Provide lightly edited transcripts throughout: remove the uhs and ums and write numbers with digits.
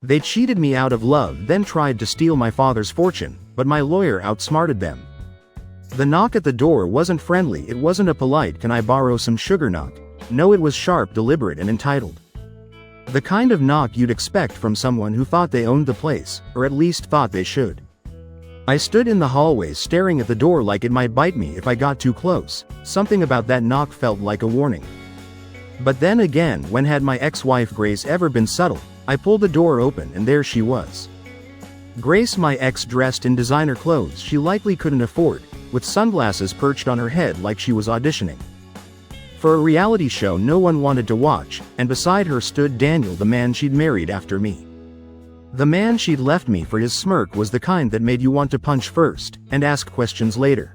They cheated me out of love, then tried to steal my father's fortune, but my lawyer outsmarted them. The knock at the door wasn't friendly, it wasn't a polite "can I borrow some sugar" knock. No, it was sharp, deliberate, and entitled. The kind of knock you'd expect from someone who thought they owned the place, or at least thought they should. I stood in the hallway staring at the door like it might bite me if I got too close. Something about that knock felt like a warning. But then again, when had my ex-wife Grace ever been subtle? I pulled the door open and there she was. Grace, my ex, dressed in designer clothes she likely couldn't afford, with sunglasses perched on her head like she was auditioning for a reality show no one wanted to watch, and beside her stood Daniel, the man she'd married after me. The man she'd left me for. His smirk was the kind that made you want to punch first, and ask questions later.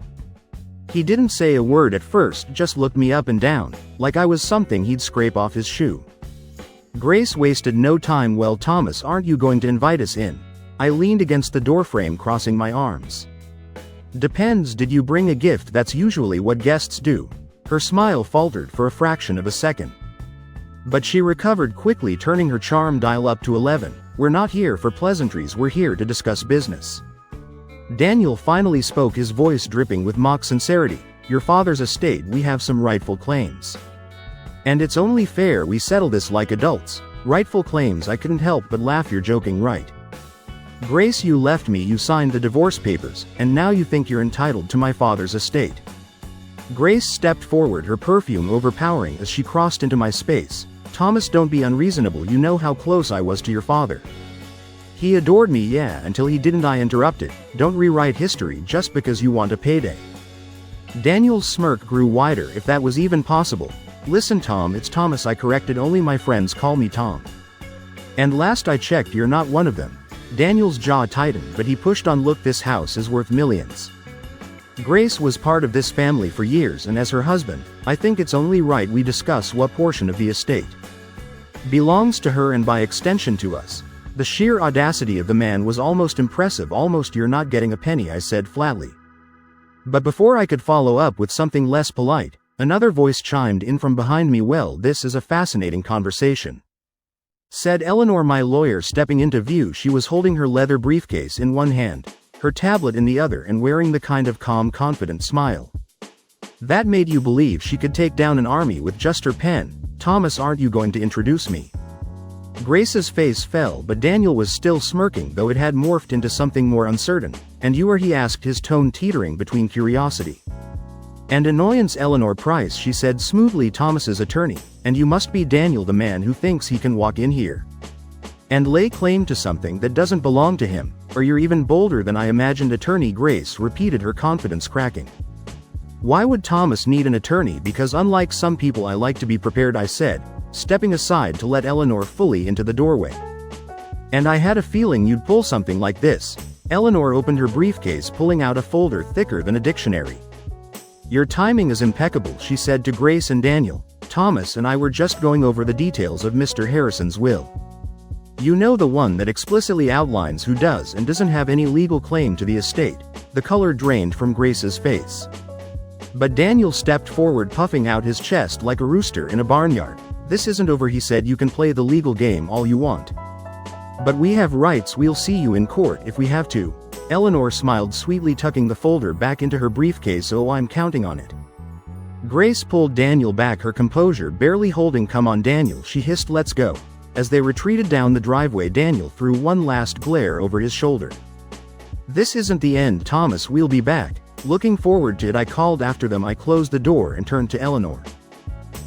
He didn't say a word at first, just looked me up and down, like I was something he'd scrape off his shoe. Grace wasted no time. "Well, Thomas, aren't you going to invite us in?" I leaned against the doorframe, crossing my arms. "Depends, did you bring a gift?" "That's usually what guests do." Her smile faltered for a fraction of a second. But she recovered quickly, turning her charm dial up to 11. "We're not here for pleasantries, we're here to discuss business." Daniel finally spoke, his voice dripping with mock sincerity. "Your father's estate, we have some rightful claims. And it's only fair we settle this like adults." "Rightful claims?" I couldn't help but laugh. "You're joking, right? Grace, you left me, you signed the divorce papers, and now you think you're entitled to my father's estate." Grace stepped forward, her perfume overpowering as she crossed into my space. "Thomas, don't be unreasonable, you know how close I was to your father. He adored me, yeah, until he didn't." I interrupted. "Don't rewrite history just because you want a payday." Daniel's smirk grew wider, if that was even possible. "Listen, Tom, it's Thomas," I corrected. "Only my friends call me Tom. And last I checked, you're not one of them." Daniel's jaw tightened, but he pushed on. "Look, this house is worth millions. Grace was part of this family for years, and as her husband, I think it's only right we discuss what portion of the estate belongs to her and by extension to us." The sheer audacity of the man was almost impressive. "Almost, you're not getting a penny," I said flatly. But before I could follow up with something less polite, another voice chimed in from behind me. "Well, this is a fascinating conversation," said Eleanor, my lawyer, stepping into view. She was holding her leather briefcase in one hand, her tablet in the other, and wearing the kind of calm, confident smile that made you believe she could take down an army with just her pen. "Thomas, aren't you going to introduce me?" Grace's face fell, but Daniel was still smirking, though it had morphed into something more uncertain. "And you are?" he asked, his tone teetering between curiosity and annoyance. "Eleanor Price," she said smoothly, "Thomas's attorney. And you must be Daniel, the man who thinks he can walk in here and lay claim to something that doesn't belong to him. Or you're even bolder than I imagined." "Attorney?" Grace repeated, her confidence cracking. "Why would Thomas need an attorney?" "Because unlike some people I like to be prepared," I said, stepping aside to let Eleanor fully into the doorway. "And I had a feeling you'd pull something like this." Eleanor opened her briefcase, pulling out a folder thicker than a dictionary. "Your timing is impeccable," she said to Grace and Daniel. "Thomas and I were just going over the details of Mr. Harrison's will. You know, the one that explicitly outlines who does and doesn't have any legal claim to the estate." The color drained from Grace's face. But Daniel stepped forward, puffing out his chest like a rooster in a barnyard. "This isn't over," he said. "You can play the legal game all you want, but we have rights. We'll see you in court if we have to." Eleanor smiled sweetly, tucking the folder back into her briefcase. "Oh, I'm counting on it." Grace pulled Daniel back, her composure barely holding. "Come on, Daniel," she hissed. "Let's go." As they retreated down the driveway, Daniel threw one last glare over his shoulder. "This isn't the end, Thomas, we'll be back." "Looking forward to it," I called after them. I closed the door and turned to Eleanor,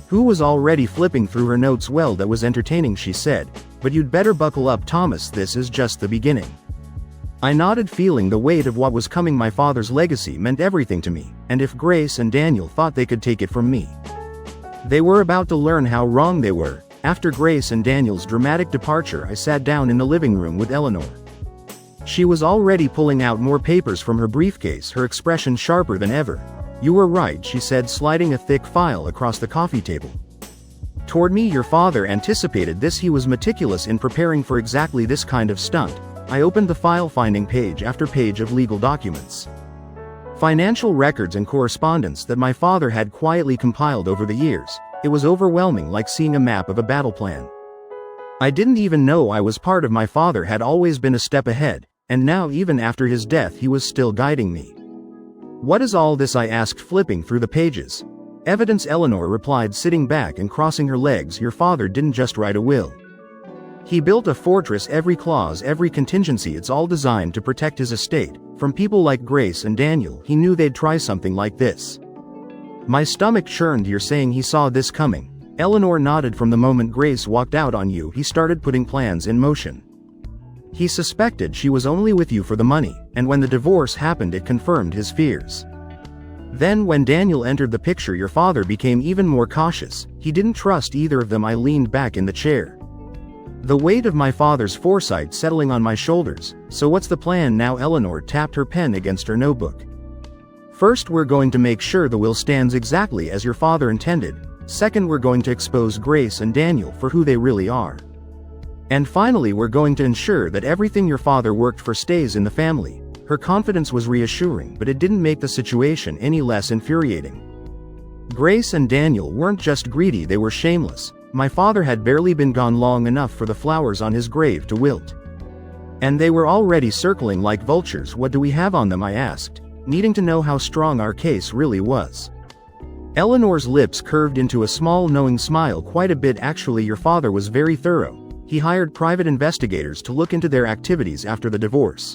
who was already flipping through her notes. "Well, that was entertaining," she said, "but you'd better buckle up, Thomas, this is just the beginning." I nodded, feeling the weight of what was coming. My father's legacy meant everything to me, and if Grace and Daniel thought they could take it from me, they were about to learn how wrong they were. After Grace and Daniel's dramatic departure, I sat down in the living room with Eleanor. She was already pulling out more papers from her briefcase, her expression sharper than ever. "You were right," she said, sliding a thick file across the coffee table toward me. "Your father anticipated this. He was meticulous in preparing for exactly this kind of stunt." I opened the file, finding page after page of legal documents, financial records, and correspondence that my father had quietly compiled over the years. It was overwhelming, like seeing a map of a battle plan. I didn't even know I was part of. My father had always been a step ahead, and now even after his death he was still guiding me. What is all this? I asked, flipping through the pages. Evidence, Eleanor replied, sitting back and crossing her legs. Your father didn't just write a will. He built a fortress, every clause, every contingency, it's all designed to protect his estate. From people like Grace and Daniel, he knew they'd try something like this. My stomach churned. You're saying he saw this coming? Eleanor nodded. From the moment Grace walked out on you, he started putting plans in motion. He suspected she was only with you for the money, and when the divorce happened it confirmed his fears. Then when Daniel entered the picture, your father became even more cautious. He didn't trust either of them. I leaned back in the chair, the weight of my father's foresight settling on my shoulders. So what's the plan now? Eleanor tapped her pen against her notebook. First, we're going to make sure the will stands exactly as your father intended. Second, we're going to expose Grace and Daniel for who they really are. And finally, we're going to ensure that everything your father worked for stays in the family. Her confidence was reassuring, but it didn't make the situation any less infuriating. Grace and Daniel weren't just greedy, they were shameless. My father had barely been gone long enough for the flowers on his grave to wilt. And they were already circling like vultures. What do we have on them? I asked, needing to know how strong our case really was. Eleanor's lips curved into a small knowing smile. Quite a bit actually. Your father was very thorough. He hired private investigators to look into their activities after the divorce.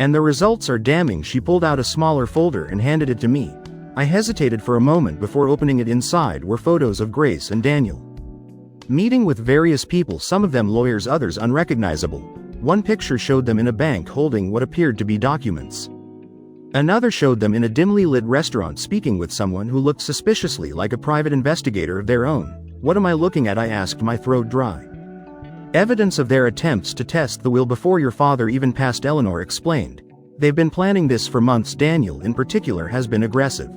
And the results are damning. She pulled out a smaller folder and handed it to me. I hesitated for a moment before opening it. Inside were photos of Grace and Daniel meeting with various people, some of them lawyers, others unrecognizable. One picture showed them in a bank holding what appeared to be documents. Another showed them in a dimly lit restaurant speaking with someone who looked suspiciously like a private investigator of their own. What am I looking at? I asked, my throat dry. Evidence of their attempts to test the will before your father even passed, Eleanor explained. They've been planning this for months. Daniel in particular has been aggressive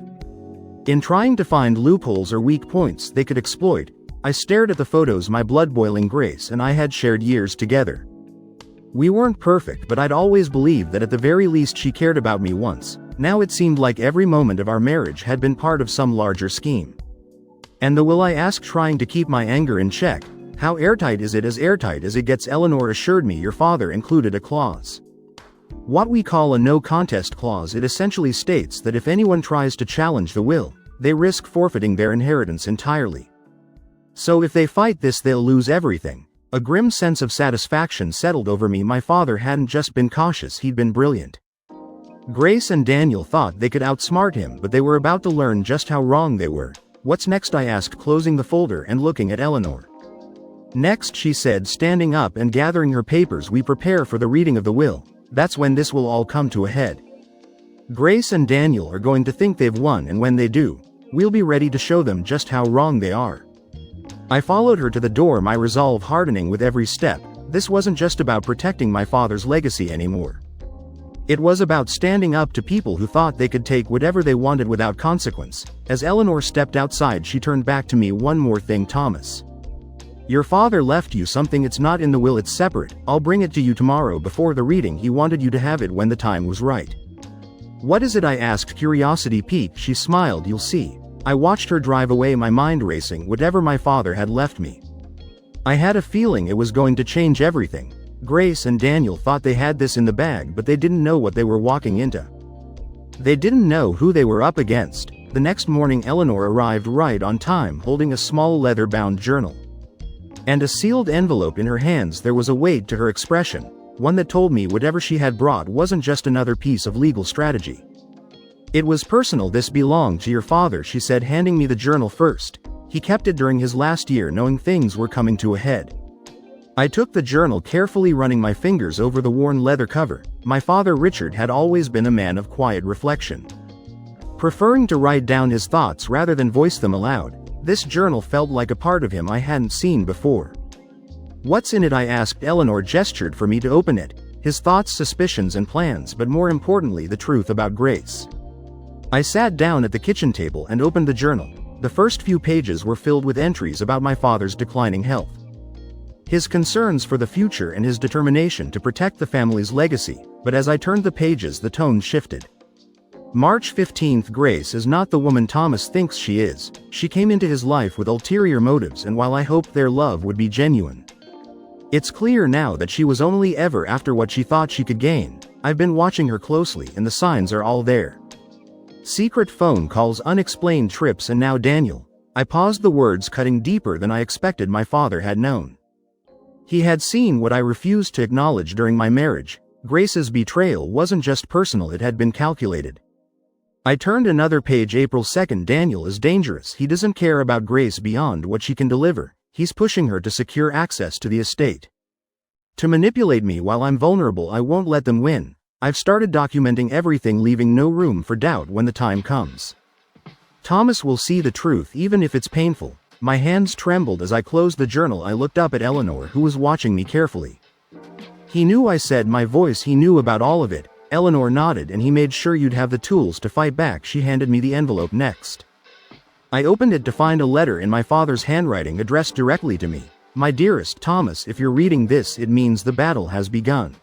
in trying to find loopholes or weak points they could exploit. I stared at the photos. My blood boiling. Grace and I had shared years together. We weren't perfect, but I'd always believed that at the very least she cared about me once. Now it seemed like every moment of our marriage had been part of some larger scheme. And the will? I asked, trying to keep my anger in check. How airtight is it? As airtight as it gets, Eleanor assured me. Your father included a clause, what we call a no contest clause. It essentially states that if anyone tries to challenge the will, they risk forfeiting their inheritance entirely. So if they fight this, they'll lose everything. A grim sense of satisfaction settled over me. My father hadn't just been cautious, he'd been brilliant. Grace and Daniel thought they could outsmart him, but they were about to learn just how wrong they were. What's next? I asked, closing the folder and looking at Eleanor. Next, she said, standing up and gathering her papers, we prepare for the reading of the will. That's when this will all come to a head. Grace and Daniel are going to think they've won, and when they do, we'll be ready to show them just how wrong they are. I followed her to the door, my resolve hardening with every step. This wasn't just about protecting my father's legacy anymore. It was about standing up to people who thought they could take whatever they wanted without consequence. As Eleanor stepped outside, she turned back to me. One more thing, Thomas. Your father left you something. It's not in the will, it's separate. I'll bring it to you tomorrow before the reading. He wanted you to have it when the time was right. What is it? I asked, curiosity piqued. She smiled. You'll see. I watched her drive away, my mind racing. Whatever my father had left me, I had a feeling it was going to change everything. Grace and Daniel thought they had this in the bag, but they didn't know what they were walking into. They didn't know who they were up against. The next morning, Eleanor arrived right on time, holding a small leather-bound journal and a sealed envelope in her hands. There was a weight to her expression, one that told me whatever she had brought wasn't just another piece of legal strategy. It was personal. This belonged to your father, she said, handing me the journal first. He kept it during his last year, knowing things were coming to a head. I took the journal, carefully running my fingers over the worn leather cover. My father, Richard, had always been a man of quiet reflection, preferring to write down his thoughts rather than voice them aloud. This journal felt like a part of him I hadn't seen before. What's in it? I asked. Eleanor gestured for me to open it. His thoughts, suspicions and plans, but more importantly, the truth about Grace. I sat down at the kitchen table and opened the journal. The first few pages were filled with entries about my father's declining health, his concerns for the future and his determination to protect the family's legacy. But as I turned the pages, the tone shifted. March 15th. Grace is not the woman Thomas thinks she is. She came into his life with ulterior motives, and while I hoped their love would be genuine, It's clear now that she was only ever after what she thought she could gain. I've been watching her closely and the signs are all there. Secret phone calls, unexplained trips, and now Daniel. I paused, the words cutting deeper than I expected my father had known. He had seen what I refused to acknowledge during my marriage. Grace's betrayal wasn't just personal, it had been calculated. I turned another page. April 2nd. Daniel is dangerous. He doesn't care about Grace beyond what she can deliver. He's pushing her to secure access to the estate. To manipulate me while I'm vulnerable. I won't let them win. I've started documenting everything, leaving no room for doubt when the time comes. Thomas will see the truth even if it's painful. My hands trembled as I closed the journal. I looked up at Eleanor, who was watching me carefully. He knew, I said, my voice. He knew about all of it. Eleanor nodded. And he made sure you'd have the tools to fight back. She handed me the envelope next. I opened it to find a letter in my father's handwriting addressed directly to me. My dearest Thomas, if you're reading this, it means the battle has begun.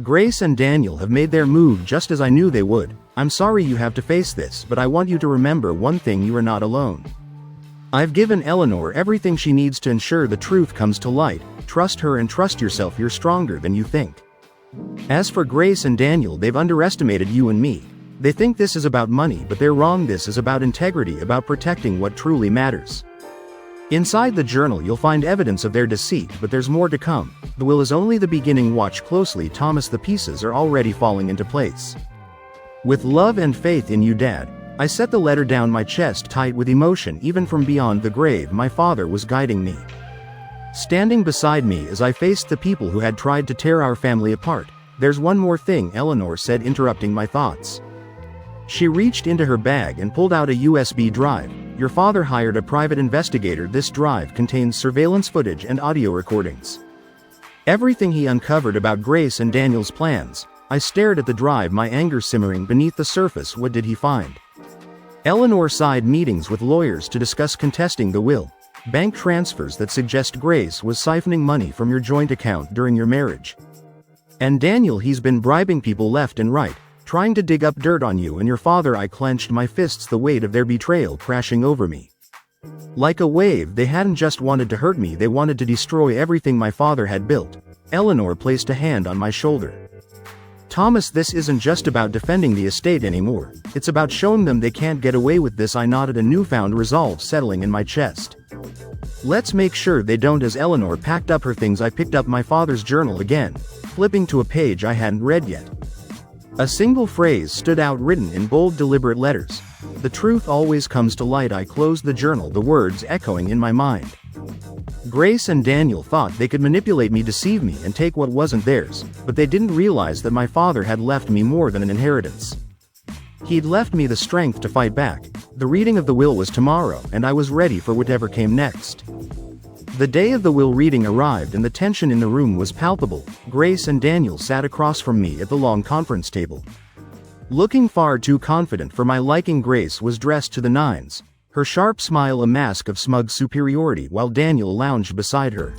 Grace and Daniel have made their move just as I knew they would. I'm sorry you have to face this, but I want you to remember one thing: you are not alone. I've given Eleanor everything she needs to ensure the truth comes to light. Trust her and trust yourself. You're stronger than you think. As for Grace and Daniel, they've underestimated you and me. They think this is about money, but they're wrong. This is about integrity, about protecting what truly matters. Inside the journal you'll find evidence of their deceit, but there's more to come. The will is only the beginning. Watch closely, Thomas. The pieces are already falling into place. With love and faith in you, Dad. I set the letter down, my chest tight with emotion. Even from beyond the grave, my father was guiding me. Standing beside me as I faced the people who had tried to tear our family apart. There's one more thing, Eleanor said, interrupting my thoughts. She reached into her bag and pulled out a USB drive. Your father hired a private investigator. This drive contains surveillance footage and audio recordings. Everything he uncovered about Grace and Daniel's plans. I stared at the drive, my anger simmering beneath the surface. What did he find? Eleanor sighed. Meetings with lawyers to discuss contesting the will. Bank transfers that suggest Grace was siphoning money from your joint account during your marriage. And Daniel, he's been bribing people left and right, trying to dig up dirt on you and your father. I clenched my fists, the weight of their betrayal crashing over me. Like a wave, they hadn't just wanted to hurt me, they wanted to destroy everything my father had built. Eleanor placed a hand on my shoulder. Thomas, this isn't just about defending the estate anymore. It's about showing them they can't get away with this. I nodded, a newfound resolve settling in my chest. Let's make sure they don't. As Eleanor packed up her things, I picked up my father's journal again, flipping to a page I hadn't read yet. A single phrase stood out, written in bold, deliberate letters. The truth always comes to light. I closed the journal, the words echoing in my mind. Grace and Daniel thought they could manipulate me, deceive me, and take what wasn't theirs, but they didn't realize that my father had left me more than an inheritance. He'd left me the strength to fight back. The reading of the will was tomorrow, and I was ready for whatever came next. The day of the will reading arrived and the tension in the room was palpable. Grace and Daniel sat across from me at the long conference table. Looking far too confident for my liking, Grace was dressed to the nines, her sharp smile a mask of smug superiority, while Daniel lounged beside her,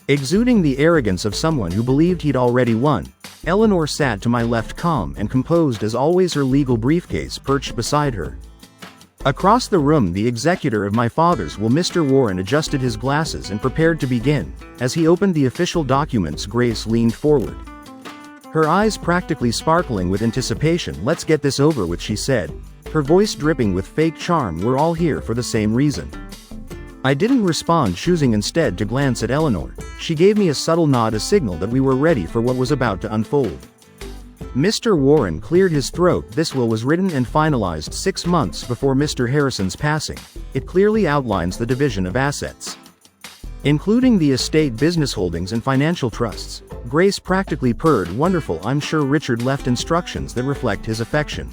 exuding the arrogance of someone who believed he'd already won. Eleanor sat to my left, calm and composed as always, her legal briefcase perched beside her. Across the room, the executor of my father's will, Mr. Warren, adjusted his glasses and prepared to begin. As he opened the official documents, Grace leaned forward, her eyes practically sparkling with anticipation. Let's get this over with, she said, her voice dripping with fake charm. We're all here for the same reason. I didn't respond, choosing instead to glance at Eleanor. She gave me a subtle nod, a signal that we were ready for what was about to unfold. Mr. Warren cleared his throat. This will was written and finalized 6 months before Mr. Harrison's passing. It clearly outlines the division of assets, including the estate, business holdings, and financial trusts. Grace practically purred. Wonderful. I'm sure Richard left instructions that reflect his affection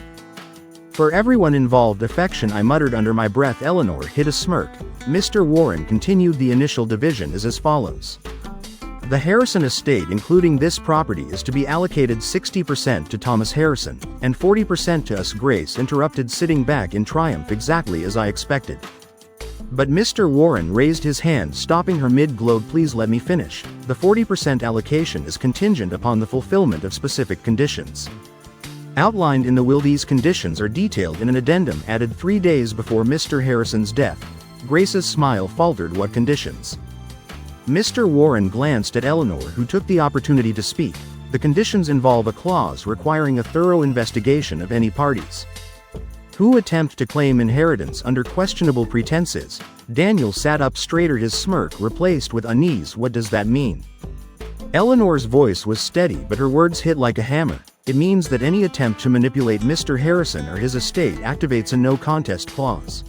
for everyone involved. Affection, I muttered under my breath. Eleanor hid a smirk. Mr. Warren continued. The initial division is as follows. The Harrison estate, including this property, is to be allocated 60% to Thomas Harrison, and 40% to us. Grace interrupted, sitting back in triumph. Exactly as I expected. But Mr. Warren raised his hand, stopping her mid-globe. Please let me finish. The 40% allocation is contingent upon the fulfillment of specific conditions outlined in the will. These conditions are detailed in an addendum added 3 days before Mr. Harrison's death. Grace's smile faltered. What conditions? Mr. Warren glanced at Eleanor, who took the opportunity to speak. The conditions involve a clause requiring a thorough investigation of any parties who attempt to claim inheritance under questionable pretenses. Daniel sat up straighter, his smirk replaced with unease. What does that mean? Eleanor's voice was steady, but her words hit like a hammer. It means that any attempt to manipulate Mr. Harrison or his estate activates a no-contest clause.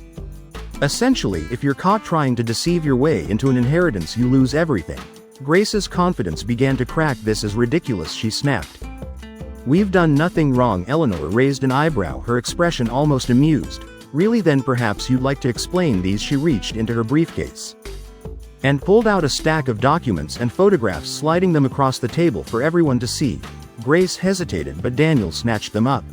Essentially, if you're caught trying to deceive your way into an inheritance, you lose everything. Grace's confidence began to crack. This is ridiculous, she snapped. We've done nothing wrong. Eleanor raised an eyebrow, her expression almost amused. Really? Then perhaps you'd like to explain these. She reached into her briefcase and pulled out a stack of documents and photographs, sliding them across the table for everyone to see. Grace hesitated, but Daniel snatched them up,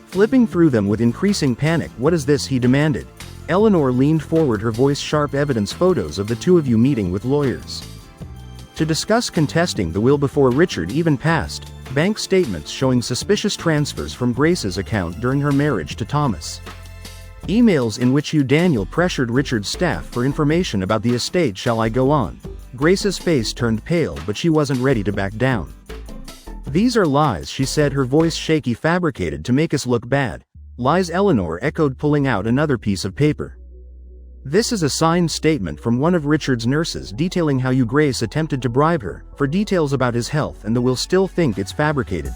flipping through them with increasing panic. What is this? He demanded. Eleanor leaned forward, her voice sharp. Evidence, photos of the two of you meeting with lawyers to discuss contesting the will before Richard even passed. Bank statements showing suspicious transfers from Grace's account during her marriage to Thomas. Emails in which you, Daniel, pressured Richard's staff for information about the estate. Shall I go on? Grace's face turned pale, but she wasn't ready to back down. These are lies, she said, her voice shaky. Fabricated to make us look bad. Lies, Eleanor echoed, pulling out another piece of paper. This is a signed statement from one of Richard's nurses detailing how you, Grace, attempted to bribe her for details about his health, and the will still think it's fabricated.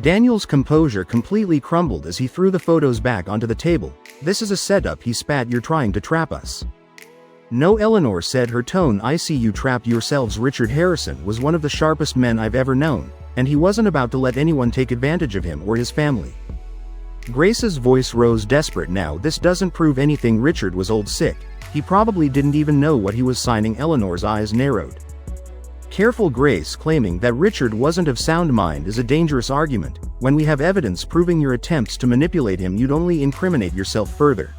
Daniel's composure completely crumbled as he threw the photos back onto the table. This is a setup, he spat. You're trying to trap us. No, Eleanor said, her tone icy. You trapped yourselves. Richard Harrison was one of the sharpest men I've ever known, and he wasn't about to let anyone take advantage of him or his family. Grace's voice rose, desperate. Now this doesn't prove anything. Richard was old sick. He probably didn't even know what he was signing. Eleanor's eyes narrowed. Careful, Grace. Claiming that Richard wasn't of sound mind is a dangerous argument. When we have evidence proving your attempts to manipulate him, you'd only incriminate yourself further.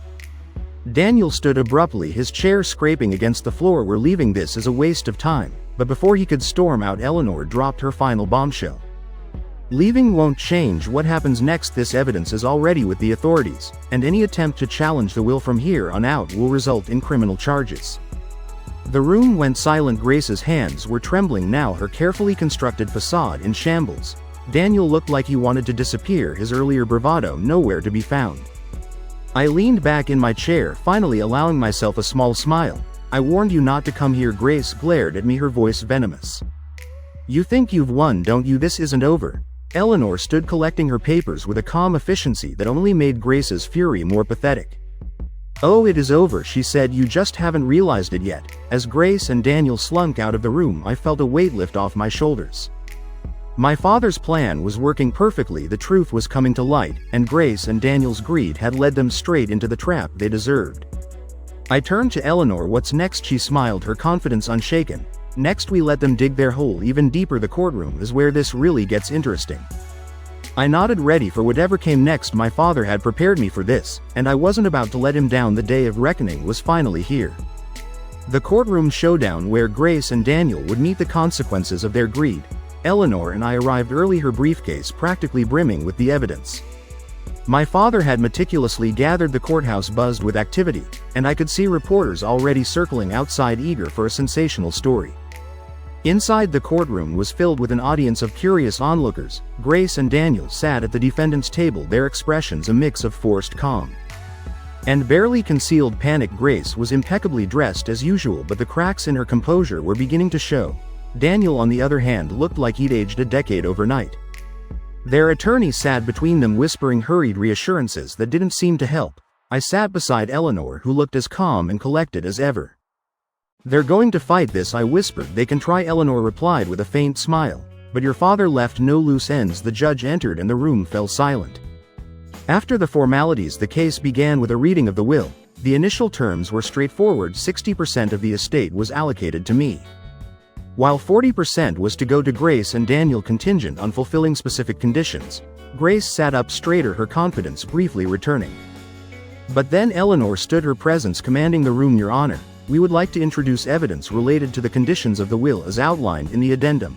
Daniel stood abruptly, his chair scraping against the floor. We're leaving. This is a waste of time. But before he could storm out, Eleanor dropped her final bombshell. Leaving won't change what happens next. This evidence is already with the authorities, and any attempt to challenge the will from here on out will result in criminal charges. The room went silent. Grace's hands were trembling now, her carefully constructed facade in shambles. Daniel looked like he wanted to disappear, his earlier bravado nowhere to be found. I leaned back in my chair, finally allowing myself a small smile. I warned you not to come here. Grace glared at me, her voice venomous. You think you've won, don't you? This isn't over. Eleanor stood collecting her papers with a calm efficiency that only made Grace's fury more pathetic. Oh, it is over, she said. You just haven't realized it yet. As Grace and Daniel slunk out of the room, I felt a weight lift off my shoulders. My father's plan was working perfectly. The truth was coming to light, and Grace and Daniel's greed had led them straight into the trap they deserved. I turned to Eleanor. What's next? She smiled, her confidence unshaken. Next, we let them dig their hole even deeper. The courtroom is where this really gets interesting. I nodded, ready for whatever came next. My father had prepared me for this, and I wasn't about to let him down. The day of reckoning was finally here. The courtroom showdown where Grace and Daniel would meet the consequences of their greed. Eleanor and I arrived early, her briefcase practically brimming with the evidence. My father had meticulously gathered. The courthouse buzzed with activity, and I could see reporters already circling outside, eager for a sensational story. Inside, the courtroom was filled with an audience of curious onlookers. Grace and Daniel sat at the defendant's table, their expressions a mix of forced calm and barely concealed panic. Grace was impeccably dressed as usual, but the cracks in her composure were beginning to show. Daniel, on the other hand, looked like he'd aged a decade overnight. Their attorney sat between them, whispering hurried reassurances that didn't seem to help. I sat beside Eleanor, who looked as calm and collected as ever. They're going to fight this, I whispered. They can try, Eleanor replied with a faint smile. But your father left no loose ends. The judge entered and the room fell silent. After the formalities, the case began with a reading of the will. The initial terms were straightforward. 60% of the estate was allocated to me, while 40% was to go to Grace and Daniel, contingent on fulfilling specific conditions. Grace sat up straighter, her confidence briefly returning. But then Eleanor stood, her presence commanding the room. Your Honor, we would like to introduce evidence related to the conditions of the will as outlined in the addendum.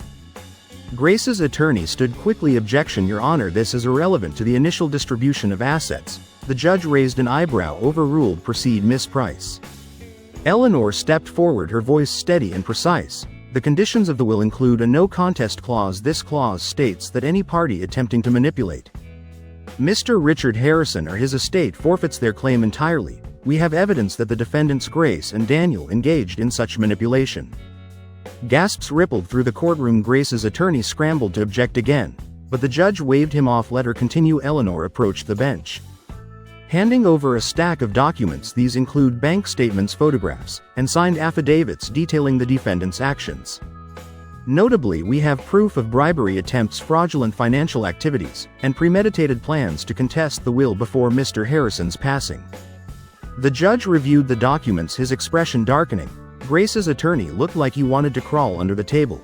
Grace's attorney stood quickly. Objection, Your Honor, this is irrelevant to the initial distribution of assets. The judge raised an eyebrow. Overruled. Proceed, Miss Price. Eleanor stepped forward, her voice steady and precise. The conditions of the will include a no-contest clause. This clause states that any party attempting to manipulate Mr. Richard Harrison or his estate forfeits their claim entirely. We have evidence that the defendants Grace and Daniel engaged in such manipulation. Gasps rippled through the courtroom. Grace's attorney scrambled to object again, but the judge waved him off. Let her continue. Eleanor approached the bench, handing over a stack of documents. These include bank statements, photographs, and signed affidavits detailing the defendants' actions. Notably, we have proof of bribery attempts, fraudulent financial activities, and premeditated plans to contest the will before Mr. Harrison's passing. The judge reviewed the documents, his expression darkening. Grace's attorney looked like he wanted to crawl under the table.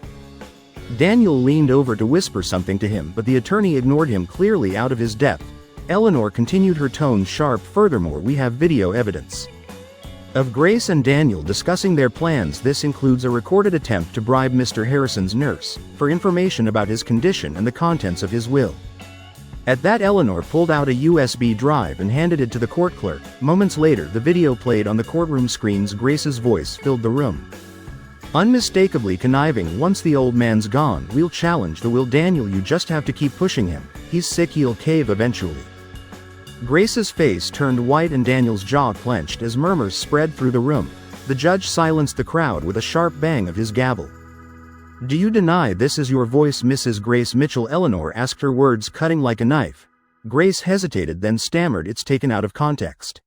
Daniel leaned over to whisper something to him, but the attorney ignored him, clearly out of his depth. Eleanor continued, her tone sharp. Furthermore, we have video evidence of Grace and Daniel discussing their plans. This includes a recorded attempt to bribe Mr. Harrison's nurse for information about his condition and the contents of his will. At that, Eleanor pulled out a USB drive and handed it to the court clerk. Moments later, the video played on the courtroom screens. Grace's voice filled the room, unmistakably conniving. Once the old man's gone, we'll challenge the will. Daniel, you just have to keep pushing him. He's sick, he'll cave eventually. Grace's face turned white and Daniel's jaw clenched as murmurs spread through the room. The judge silenced the crowd with a sharp bang of his gavel. Do you deny this is your voice, Mrs. Grace Mitchell? Eleanor asked, her words cutting like a knife. Grace hesitated, then stammered, it's taken out of context.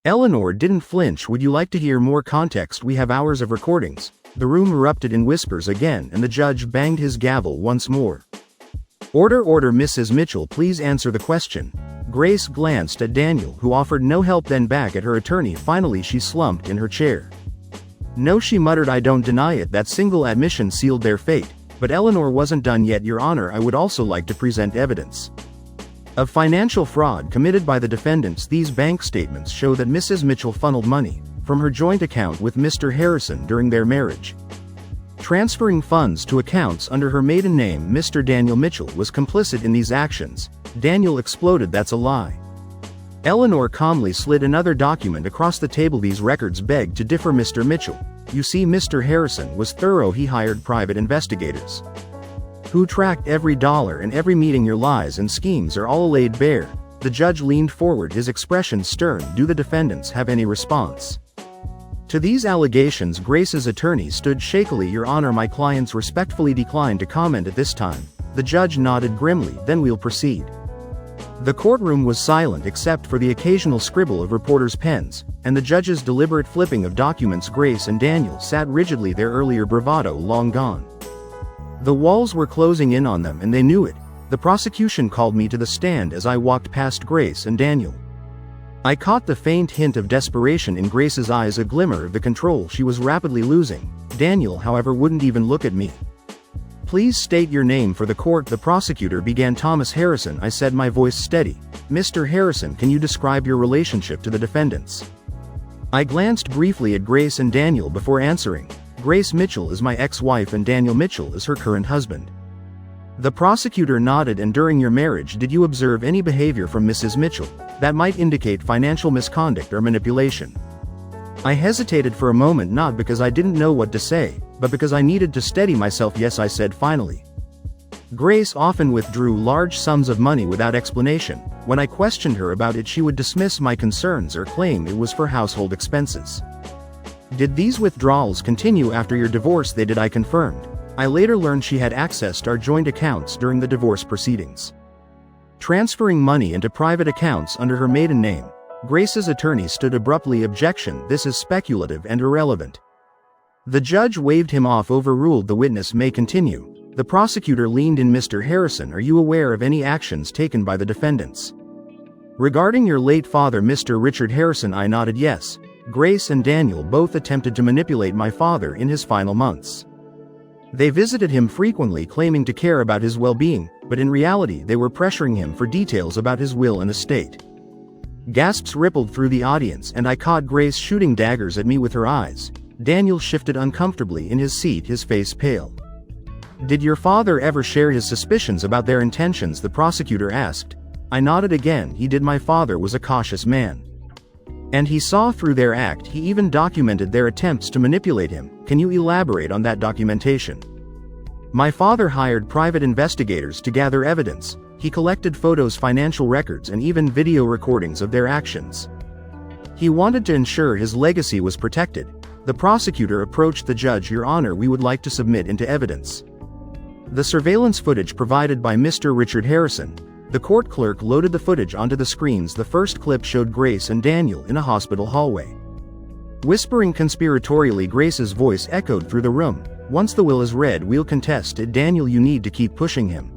Eleanor didn't flinch. Would you like to hear more context? We have hours of recordings. The room erupted in whispers again, and the judge banged his gavel once more. Order, order, Mrs. Mitchell, please answer the question. Grace glanced at Daniel, who offered no help, then back at her attorney. Finally, she slumped in her chair. No, she muttered, I don't deny it. That single admission sealed their fate. But Eleanor wasn't done yet. Your Honor, I would also like to present evidence of financial fraud committed by the defendants. These bank statements show that Mrs. Mitchell funneled money from her joint account with Mr. Harrison during their marriage, transferring funds to accounts under her maiden name. Mr. Daniel Mitchell was complicit in these actions. Daniel exploded. That's a lie. Eleanor calmly slid another document across the table. These records beg to differ, Mr. Mitchell. You see, Mr. Harrison was thorough. He hired private investigators who tracked every dollar and every meeting. Your lies and schemes are all laid bare. The judge leaned forward, his expression stern. Do the defendants have any response to these allegations? Grace's attorney stood shakily. Your Honor, my clients respectfully decline to comment at this time. The judge nodded grimly. Then we'll proceed. The courtroom was silent except for the occasional scribble of reporters' pens, and the judge's deliberate flipping of documents. Grace and Daniel sat rigidly, their earlier bravado long gone. The walls were closing in on them, and they knew it. The prosecution called me to the stand as I walked past Grace and Daniel. I caught the faint hint of desperation in Grace's eyes, a glimmer of the control she was rapidly losing. Daniel, however, wouldn't even look at me. Please state your name for the court, the prosecutor began. Thomas Harrison, I said, my voice steady. Mr. Harrison, can you describe your relationship to the defendants? I glanced briefly at Grace and Daniel before answering. Grace Mitchell is my ex-wife and Daniel Mitchell is her current husband. The prosecutor nodded. And during your marriage, did you observe any behavior from Mrs. Mitchell that might indicate financial misconduct or manipulation? I hesitated for a moment, not because I didn't know what to say, but because I needed to steady myself. Yes, I said finally. Grace often withdrew large sums of money without explanation. When I questioned her about it, she would dismiss my concerns or claim it was for household expenses. Did these withdrawals continue after your divorce? They did, I confirmed. I later learned she had accessed our joint accounts during the divorce proceedings, transferring money into private accounts under her maiden name. Grace's attorney stood abruptly. Objection, this is speculative and irrelevant. The judge waved him off. Overruled. The witness may continue. The prosecutor leaned in. Mr. Harrison, are you aware of any actions taken by the defendants regarding your late father, Mr. Richard Harrison? I nodded yes. Grace and Daniel both attempted to manipulate my father in his final months. They visited him frequently, claiming to care about his well-being, but in reality they were pressuring him for details about his will and estate. Gasps rippled through the audience, and I caught Grace shooting daggers at me with her eyes. Daniel shifted uncomfortably in his seat, his face pale. Did your father ever share his suspicions about their intentions? The prosecutor asked. I nodded again. He did. My father was a cautious man. And he saw through their act. He even documented their attempts to manipulate him. Can you elaborate on that documentation? My father hired private investigators to gather evidence. He collected photos, financial records, and even video recordings of their actions. He wanted to ensure his legacy was protected. The prosecutor approached the judge. Your Honor, we would like to submit into evidence the surveillance footage provided by Mr. Richard Harrison. The court clerk loaded the footage onto the screens. The first clip showed Grace and Daniel in a hospital hallway, whispering conspiratorially. Grace's voice echoed through the room. Once the will is read, we'll contest it. Daniel, you need to keep pushing him.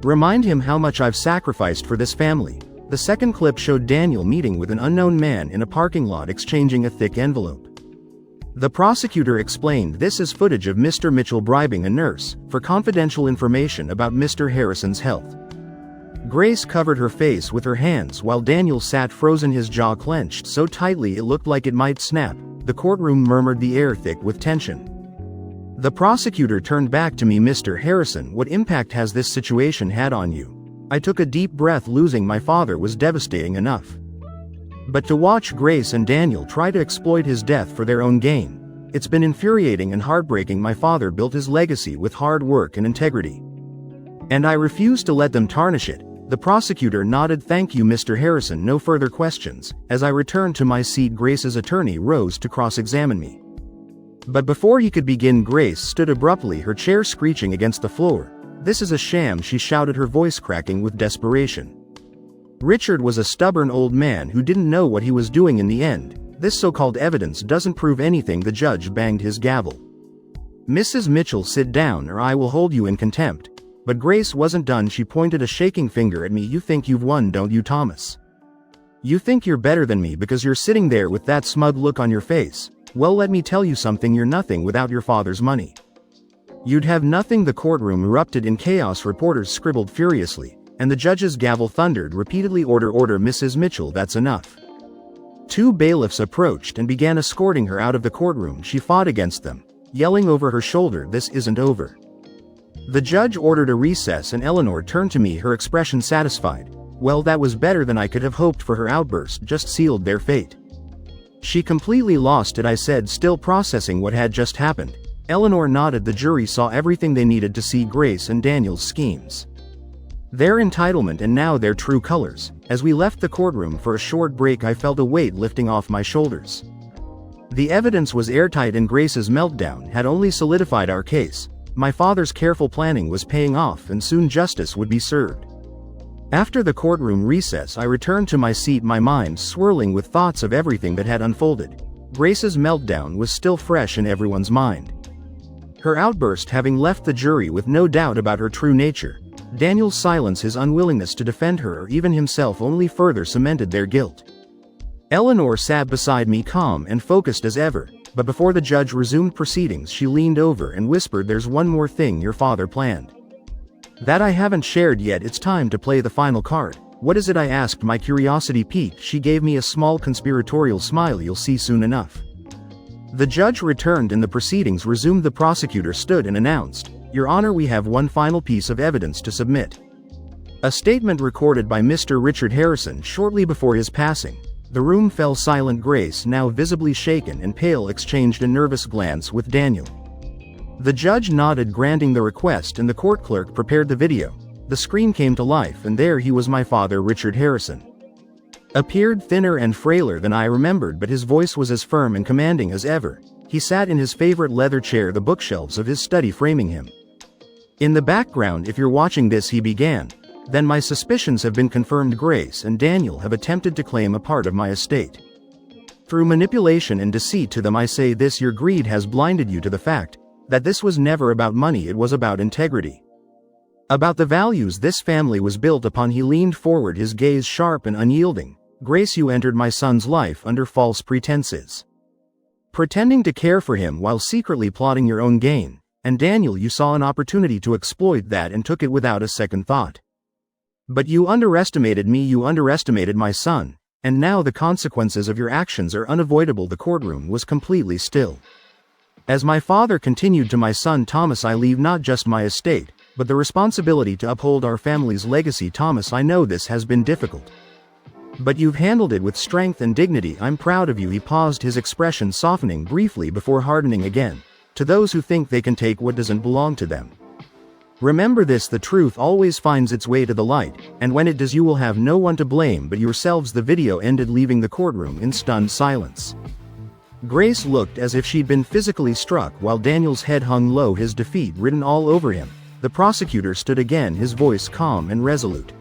Remind him how much I've sacrificed for this family. The second clip showed Daniel meeting with an unknown man in a parking lot, exchanging a thick envelope. The prosecutor explained this is footage of Mr. Mitchell bribing a nurse for confidential information about Mr. Harrison's health. Grace covered her face with her hands while Daniel sat frozen, his jaw clenched so tightly it looked like it might snap. The courtroom murmured, the air thick with tension. The prosecutor turned back to me. Mr. Harrison, what impact has this situation had on you? I took a deep breath. Losing my father was devastating enough, but to watch Grace and Daniel try to exploit his death for their own gain, it's been infuriating and heartbreaking. My father built his legacy with hard work and integrity, and I refuse to let them tarnish it. The prosecutor nodded. Thank you, Mr. Harrison. No further questions. As I returned to my seat, Grace's attorney rose to cross-examine me. But before he could begin, Grace stood abruptly, her chair screeching against the floor. This is a sham, she shouted, her voice cracking with desperation. Richard was a stubborn old man who didn't know what he was doing in the end. This so-called evidence doesn't prove anything. The judge banged his gavel. Mrs. Mitchell, sit down or I will hold you in contempt. But Grace wasn't done. She pointed a shaking finger at me. You think you've won, don't you, Thomas? You think you're better than me because you're sitting there with that smug look on your face. Well, let me tell you something, you're nothing without your father's money. You'd have nothing. The courtroom erupted in chaos. Reporters scribbled furiously, and the judge's gavel thundered repeatedly. Order, order, Mrs. Mitchell, that's enough. Two bailiffs approached and began escorting her out of the courtroom. She fought against them, yelling over her shoulder, this isn't over. The judge ordered a recess and Eleanor turned to me, her expression satisfied. Well, that was better than I could have hoped for. Her outburst just sealed their fate. She completely lost it, I said, still processing what had just happened. Eleanor nodded. The jury saw everything they needed to see: Grace and Daniel's schemes, their entitlement, and now their true colors. As we left the courtroom for a short break, I felt a weight lifting off my shoulders. The evidence was airtight and Grace's meltdown had only solidified our case. My father's careful planning was paying off and soon justice would be served. After the courtroom recess, I returned to my seat, my mind swirling with thoughts of everything that had unfolded. Grace's meltdown was still fresh in everyone's mind, her outburst having left the jury with no doubt about her true nature. Daniel's silence, his unwillingness to defend her or even himself, only further cemented their guilt. Eleanor sat beside me, calm and focused as ever, but before the judge resumed proceedings, she leaned over and whispered, there's one more thing your father planned that I haven't shared yet. It's time to play the final card. What is it? I asked, my curiosity piqued. She gave me a small conspiratorial smile. You'll see soon enough. The judge returned and the proceedings resumed. The prosecutor stood and announced, Your Honor, we have one final piece of evidence to submit. A statement recorded by Mr. Richard Harrison shortly before his passing. The room fell silent. Grace, now visibly shaken and pale, exchanged a nervous glance with Daniel. The judge nodded, granting the request, and the court clerk prepared the video. The screen came to life, and there he was. My father, Richard Harrison, appeared thinner and frailer than I remembered, but his voice was as firm and commanding as ever. He sat in his favorite leather chair, the bookshelves of his study framing him. In the background, if you're watching this, he began, then my suspicions have been confirmed. Grace and Daniel have attempted to claim a part of my estate through manipulation and deceit. To them I say this, your greed has blinded you to the fact that this was never about money, it was about integrity, about the values this family was built upon. He leaned forward, his gaze sharp and unyielding. Grace, you entered my son's life under false pretenses, pretending to care for him while secretly plotting your own gain. And Daniel, you saw an opportunity to exploit that and took it without a second thought. But you underestimated me, you underestimated my son, and now the consequences of your actions are unavoidable. The courtroom was completely still. As my father continued, to my son Thomas, I leave not just my estate, but the responsibility to uphold our family's legacy. Thomas, I know this has been difficult. But you've handled it with strength and dignity. I'm proud of you." He paused, his expression softening briefly before hardening again. "To those who think they can take what doesn't belong to them, remember this: the truth always finds its way to the light, and when it does you will have no one to blame but yourselves." The video ended, leaving the courtroom in stunned silence. Grace looked as if she'd been physically struck, while Daniel's head hung low, his defeat written all over him. The prosecutor stood again, his voice calm and resolute.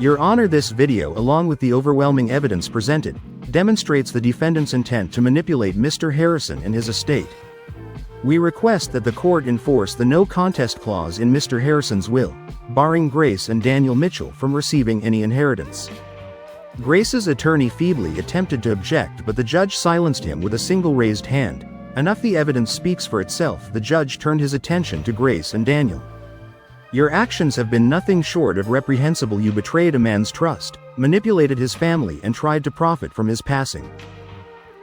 "Your Honor, this video, along with the overwhelming evidence presented, demonstrates the defendant's intent to manipulate Mr. Harrison and his estate. We request that the court enforce the no contest clause in Mr. Harrison's will, barring Grace and Daniel Mitchell from receiving any inheritance." Grace's attorney feebly attempted to object, but the judge silenced him with a single raised hand. "Enough, the evidence speaks for itself." The judge turned his attention to Grace and Daniel. "Your actions have been nothing short of reprehensible. You betrayed a man's trust, manipulated his family, and tried to profit from his passing.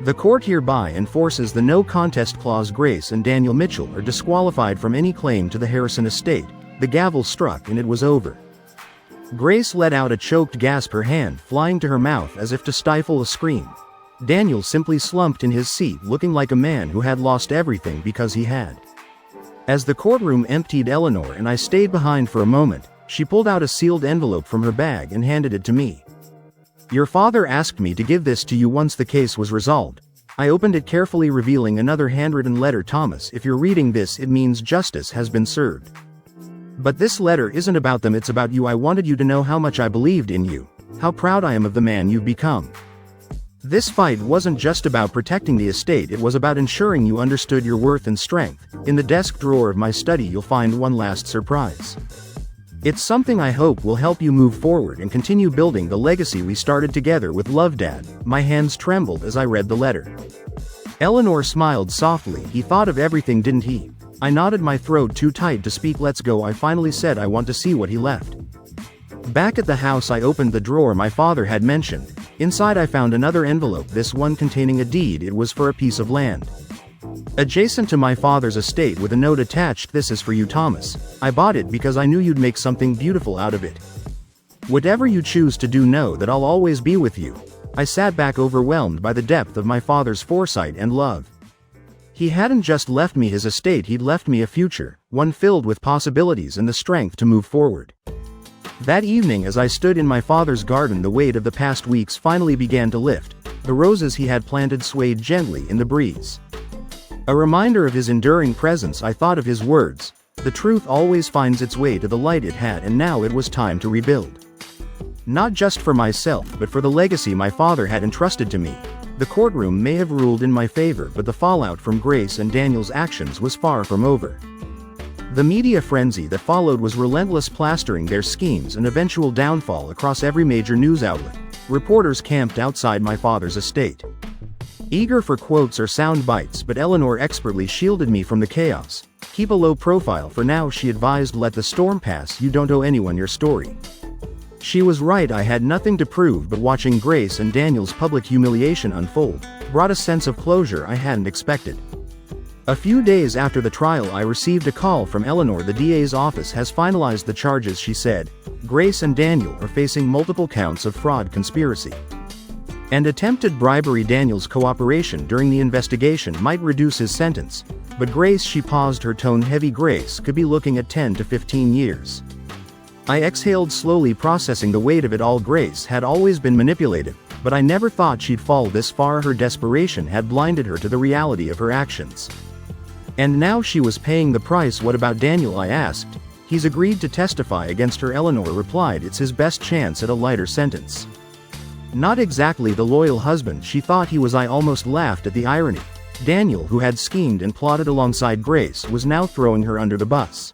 The court hereby enforces the no contest clause. Grace and Daniel Mitchell are disqualified from any claim to the Harrison estate." The gavel struck and it was over. Grace let out a choked gasp, her hand flying to her mouth as if to stifle a scream. Daniel simply slumped in his seat, looking like a man who had lost everything because he had. As the courtroom emptied, Eleanor and I stayed behind for a moment. She pulled out a sealed envelope from her bag and handed it to me. "Your father asked me to give this to you once the case was resolved." I opened it carefully, revealing another handwritten letter. "Thomas, if you're reading this, it means justice has been served. But this letter isn't about them, it's about you. I wanted you to know how much I believed in you, how proud I am of the man you've become. This fight wasn't just about protecting the estate, it was about ensuring you understood your worth and strength." In the desk drawer of my study you'll find one last surprise. It's something I hope will help you move forward and continue building the legacy we started together. With love, Dad." My hands trembled as I read the letter. Eleanor smiled softly. "He thought of everything, didn't he?" I nodded, my throat too tight to speak. "Let's go," I finally said. "I want to see what he left." Back at the house I opened the drawer my father had mentioned. Inside I found another envelope, this one containing a deed. It was for a piece of land adjacent to my father's estate, with a note attached. "This is for you, Thomas. I bought it because I knew you'd make something beautiful out of it. Whatever you choose to do, know that I'll always be with you." I sat back, overwhelmed by the depth of my father's foresight and love. He hadn't just left me his estate, he'd left me a future, one filled with possibilities and the strength to move forward. That evening, as I stood in my father's garden, the weight of the past weeks finally began to lift. The roses he had planted swayed gently in the breeze. A reminder of his enduring presence, I thought of his words, "The truth always finds its way to the light." It had, and now it was time to rebuild. Not just for myself, but for the legacy my father had entrusted to me. The courtroom may have ruled in my favor, but the fallout from Grace and Daniel's actions was far from over. The media frenzy that followed was relentless, plastering their schemes and eventual downfall across every major news outlet. Reporters camped outside my father's estate, eager for quotes or sound bites, but Eleanor expertly shielded me from the chaos. "Keep a low profile for now," she advised. "Let the storm pass. You don't owe anyone your story." She was right. I had nothing to prove, but watching Grace and Daniel's public humiliation unfold brought a sense of closure I hadn't expected. A few days after the trial I received a call from Eleanor. "The DA's office has finalized the charges," she said. "Grace and Daniel are facing multiple counts of fraud, conspiracy, and attempted bribery. Daniel's cooperation during the investigation might reduce his sentence, but Grace," she paused, her tone heavy, "Grace could be looking at 10 to 15 years. I exhaled slowly, processing the weight of it all. Grace had always been manipulative, but I never thought she'd fall this far. Her desperation had blinded her to the reality of her actions. And now she was paying the price. "What about Daniel?" I asked. "He's agreed to testify against her," Eleanor replied. "It's his best chance at a lighter sentence." Not exactly the loyal husband she thought he was. I almost laughed at the irony. Daniel, who had schemed and plotted alongside Grace, was now throwing her under the bus.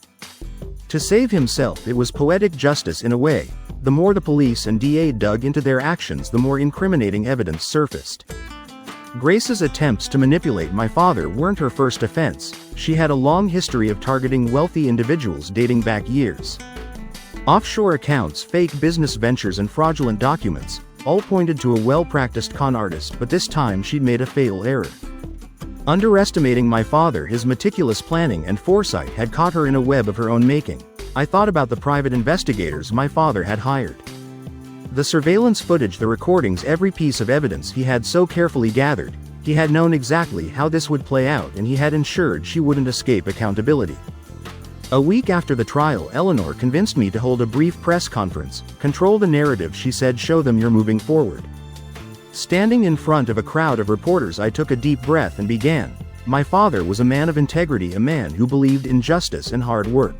To save himself, it was poetic justice in a way. The more the police and DA dug into their actions, the more incriminating evidence surfaced. Grace's attempts to manipulate my father weren't her first offense. She had a long history of targeting wealthy individuals dating back years. Offshore accounts, fake business ventures, and fraudulent documents all pointed to a well-practiced con artist, but this time she'd made a fatal error. Underestimating my father, his meticulous planning and foresight had caught her in a web of her own making. I thought about the private investigators my father had hired. The surveillance footage, the recordings, every piece of evidence he had so carefully gathered. He had known exactly how this would play out, and he had ensured she wouldn't escape accountability. A week after the trial, Eleanor convinced me to hold a brief press conference. Control the narrative, she said, show them you're moving forward. Standing in front of a crowd of reporters, I took a deep breath and began. My father was a man of integrity, a man who believed in justice and hard work.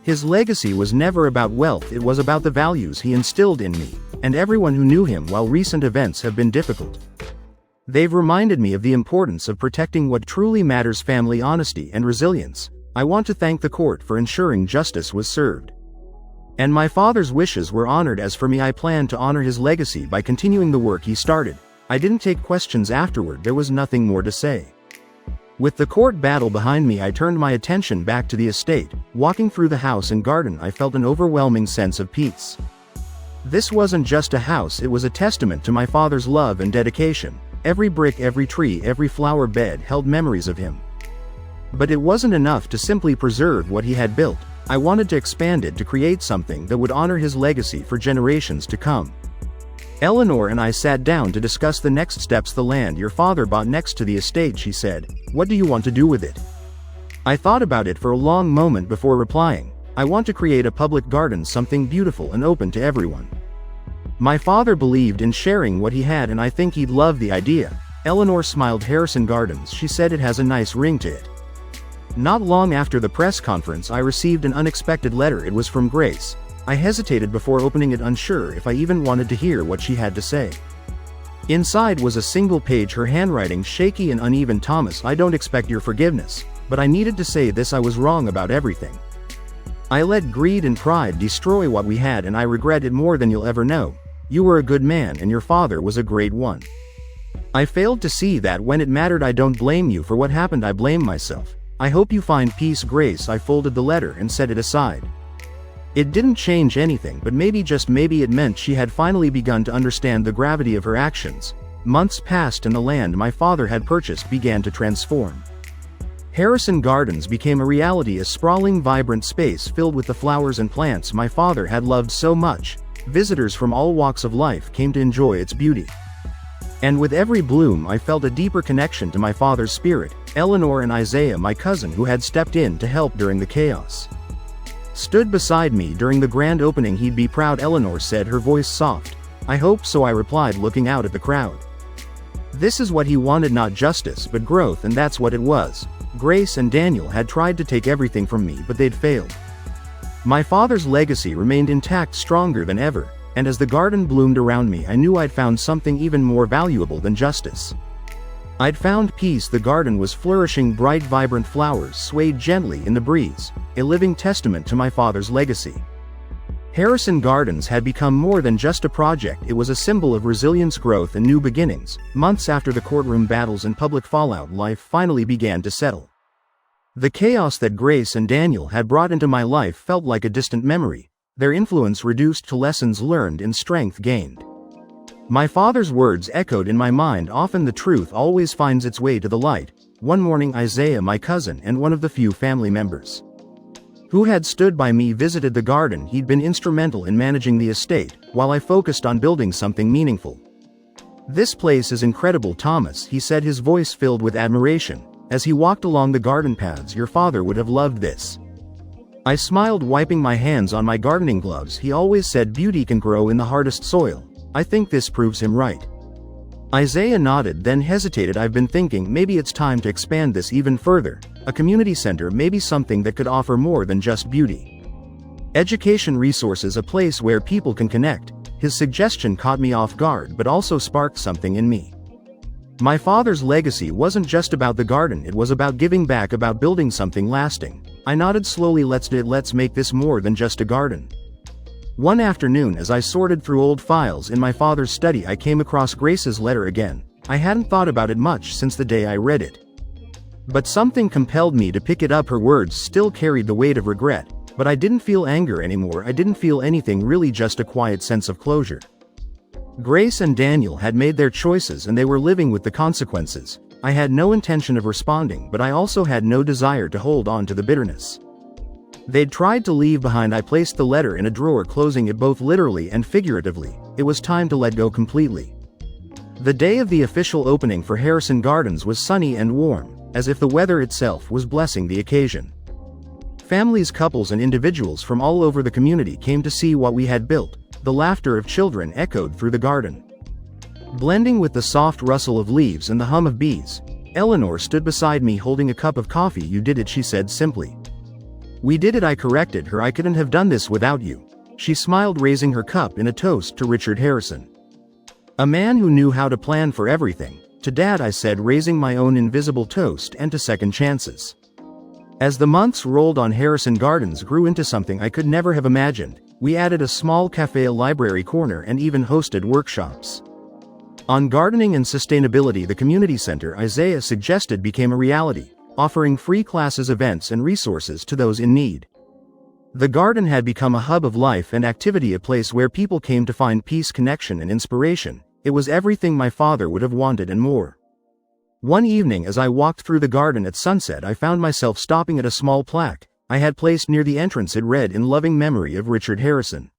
His legacy was never about wealth, it was about the values he instilled in me, and everyone who knew him. While recent events have been difficult, they've reminded me of the importance of protecting what truly matters: family, honesty, and resilience. I want to thank the court for ensuring justice was served, and my father's wishes were honored. As for me, I plan to honor his legacy by continuing the work he started. I didn't take questions afterward, there was nothing more to say. With the court battle behind me, I turned my attention back to the estate. Walking through the house and garden, I felt an overwhelming sense of peace. This wasn't just a house, it was a testament to my father's love and dedication. Every brick, every tree, every flower bed held memories of him. But it wasn't enough to simply preserve what he had built. I wanted to expand it, to create something that would honor his legacy for generations to come. Eleanor and I sat down to discuss the next steps. The land your father bought next to the estate, she said. What do you want to do with it? I thought about it for a long moment before replying. I want to create a public garden, something beautiful and open to everyone. My father believed in sharing what he had, and I think he'd love the idea. Eleanor smiled. Harrison Gardens, she said, it has a nice ring to it. Not long after the press conference, I received an unexpected letter. It was from Grace. I hesitated before opening it, unsure if I even wanted to hear what she had to say. Inside was a single page, her handwriting shaky and uneven. Thomas, I don't expect your forgiveness, but I needed to say this. I was wrong about everything. I let greed and pride destroy what we had, and I regret it more than you'll ever know. You were a good man, and your father was a great one. I failed to see that when it mattered. I don't blame you for what happened, I blame myself. I hope you find peace, Grace. I folded the letter and set it aside. It didn't change anything, but maybe, just maybe, it meant she had finally begun to understand the gravity of her actions. Months passed and the land my father had purchased began to transform. Harrison Gardens became a reality, a sprawling, vibrant space filled with the flowers and plants my father had loved so much. Visitors from all walks of life came to enjoy its beauty. And with every bloom, I felt a deeper connection to my father's spirit. Eleanor and Isaiah, my cousin who had stepped in to help during the chaos, stood beside me during the grand opening. He'd be proud, Eleanor said, her voice soft. I hope so, I replied, looking out at the crowd. This is what he wanted, not justice, but growth, and that's what it was. Grace and Daniel had tried to take everything from me, but they'd failed. My father's legacy remained intact, stronger than ever, and as the garden bloomed around me, I knew I'd found something even more valuable than justice. I'd found peace. The garden was flourishing, bright, vibrant flowers swayed gently in the breeze, a living testament to my father's legacy. Harrison Gardens had become more than just a project, it was a symbol of resilience, growth, and new beginnings. Months after the courtroom battles and public fallout, life finally began to settle. The chaos that Grace and Daniel had brought into my life felt like a distant memory, their influence reduced to lessons learned and strength gained. My father's words echoed in my mind, often the truth always finds its way to the light. One morning, Isaiah, my cousin and one of the few family members who had stood by me, visited the garden. He'd been instrumental in managing the estate, while I focused on building something meaningful. This place is incredible, Thomas, he said, his voice filled with admiration, as he walked along the garden paths. Your father would have loved this. I smiled, wiping my hands on my gardening gloves. He always said beauty can grow in the hardest soil. I think this proves him right. Isaiah nodded, then hesitated. I've been thinking maybe it's time to expand this even further. A community center, maybe something that could offer more than just beauty. Education, resources, a place where people can connect. His suggestion caught me off guard, but also sparked something in me. My father's legacy wasn't just about the garden, it was about giving back, about building something lasting. I nodded slowly. Let's make this more than just a garden. One afternoon, as I sorted through old files in my father's study, I came across Grace's letter again. I hadn't thought about it much since the day I read it, but something compelled me to pick it up. Her words still carried the weight of regret, but I didn't feel anger anymore. I didn't feel anything really, just a quiet sense of closure. Grace and Daniel had made their choices and they were living with the consequences. I had no intention of responding, but I also had no desire to hold on to the bitterness. They'd tried to leave behind. I placed the letter in a drawer, closing it both literally and figuratively. It was time to let go completely. The day of the official opening for Harrison Gardens was sunny and warm, as if the weather itself was blessing the occasion. Families, couples and individuals from all over the community came to see what we had built. The laughter of children echoed through the garden, blending with the soft rustle of leaves and the hum of bees. Eleanor stood beside me holding a cup of coffee. "You did it," she said simply. "We did it," I corrected her. "I couldn't have done this without you." She smiled, raising her cup in a toast to Richard Harrison, a man who knew how to plan for everything. "To Dad," I said, raising my own invisible toast, "and to second chances." As the months rolled on, Harrison Gardens grew into something I could never have imagined. We added a small cafe, a library corner, and even hosted workshops on gardening and sustainability. The community center Isaiah suggested became a reality, offering free classes, events, and resources to those in need. The garden had become a hub of life and activity, a place where people came to find peace, connection, and inspiration. It was everything my father would have wanted and more. One evening, as I walked through the garden at sunset, I found myself stopping at a small plaque I had placed near the entrance. It read, "In loving memory of Richard Harrison,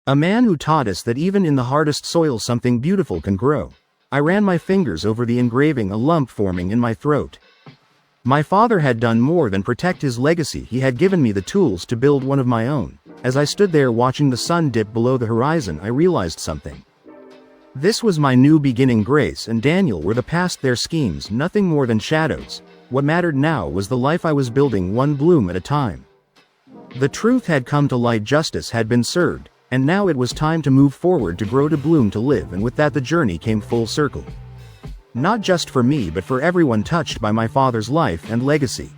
a man who taught us that even in the hardest soil something beautiful can grow." I ran my fingers over the engraving, a lump forming in my throat. My father had done more than protect his legacy. He had given me the tools to build one of my own. As I stood there watching the sun dip below the horizon, I realized something. This was my new beginning. Grace and Daniel were the past, their schemes nothing more than shadows. What mattered now was the life I was building, one bloom at a time. The truth had come to light, justice had been served, and now it was time to move forward, to grow, to bloom, to live. And with that the journey came full circle. Not just for me, but for everyone touched by my father's life and legacy.